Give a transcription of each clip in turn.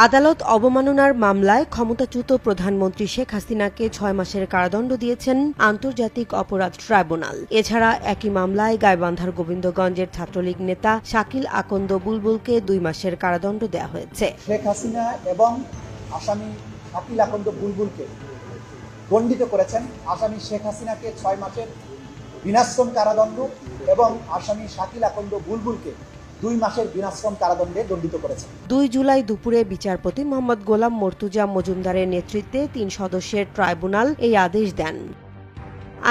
আদালত অবমাননার মামলায় ক্ষমতাচ্যুত প্রধানমন্ত্রী শেখ হাসিনাকে ৬ মাসের কারাদণ্ড দিয়েছেন আন্তর্জাতিক অপরাধ ট্রাইব্যুনাল। এছাড়া একই মামলায় গাইবান্ধার গোবিন্দগঞ্জের ছাত্রলীগ নেতা শাকিল আকন্দ বুলবুলকে ২ মাসের কারাদণ্ড দেওয়া হয়েছে। শেখ হাসিনা এবং আসামি শাকিল আকন্দ বুলবুলকে দণ্ডিত করেছেন। আসামি শেখ হাসিনাকে ৬ মাসের বিনাশ্রম কারাদণ্ড এবং আসামি শাকিল আকন্দ বুলবুলকে ২ মাসের বিনাশ্রম কারাদণ্ডে দণ্ডিত করেছেন। ২ জুলাই দুপুরে বিচারপতি মোহাম্মদ গোলাম মর্তুজা মজুমদারের নেতৃত্বে ৩ সদস্যের ট্রাইব্যুনাল এই আদেশ দেন।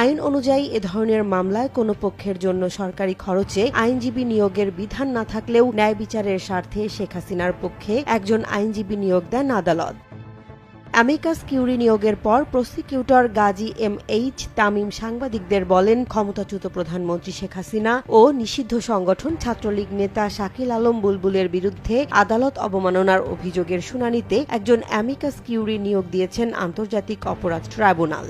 আইন অনুযায়ী এ ধরনের মামলায় কোনো পক্ষের জন্য সরকারি খরচে আইনজীবী নিয়োগের বিধান না থাকলেও ন্যায় বিচারের স্বার্থে শেখ হাসিনার পক্ষে একজন আইনজীবী নিয়োগ দেন আদালত। অ্যামিকাস কিউরি নিয়োগের পর প্রসিকিউটর গাজী এম.এইচ. তামিম সাংবাদিকদের বলেন, ক্ষমতাচ্যুত প্রধানমন্ত্রী শেখ হাসিনা ও নিষিদ্ধ সংগঠন ছাত্রলীগ নেতা শাকিল আলম বুলবুলের বিরুদ্ধে আদালত অবমাননার অভিযোগের শুনানিতে একজন অ্যামিকাস কিউরি নিয়োগ দিয়েছেন আন্তর্জাতিক অপরাধ ট্রাইব্যুনাল।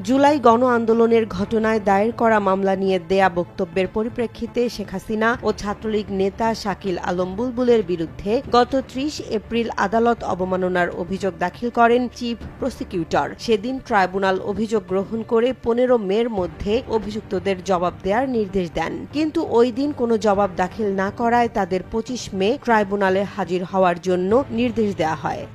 জুলাই গণ আন্দোলনের ঘটনায় দায়ের করা মামলা নিয়ে দেয়া বক্তব্যের পরিপ্রেক্ষিতে শেখ হাসিনা ও ছাত্রলীগ নেতা শাকিল আলম বুলবুলের বিরুদ্ধে গত ৩০ এপ্রিল আদালত অবমাননার অভিযোগ দাখিল করেন চিফ প্রসিকিউটর। সেদিন ট্রাইব্যুনাল অভিযোগ গ্রহণ করে ১৫ মের মধ্যে অভিযুক্তদের জবাব দেওয়ার নির্দেশ দেন, কিন্তু ওই দিন কোনো জবাব দাখিল না করায় তাদের ২৫ মে ট্রাইব্যুনালে হাজির হওয়ার জন্য নির্দেশ দেওয়া হয়।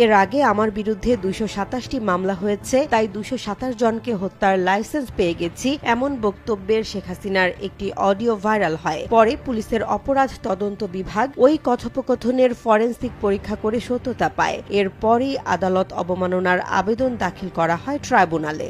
এর আগে আমার বিরুদ্ধে ২২৭টি মামলা হয়েছে, তাই ২২৭ জনকে হত্যার লাইসেন্স পেয়ে গেছি, এমন বক্তব্যের শেখ হাসিনার একটি অডিও ভাইরাল হয়। পরে পুলিশের অপরাধ তদন্ত বিভাগ ওই কথোপকথনের ফরেনসিক পরীক্ষা করে সত্যতা পায়। এরপরই আদালত অবমাননার আবেদন দাখিল করা হয় ট্রাইব্যুনালে।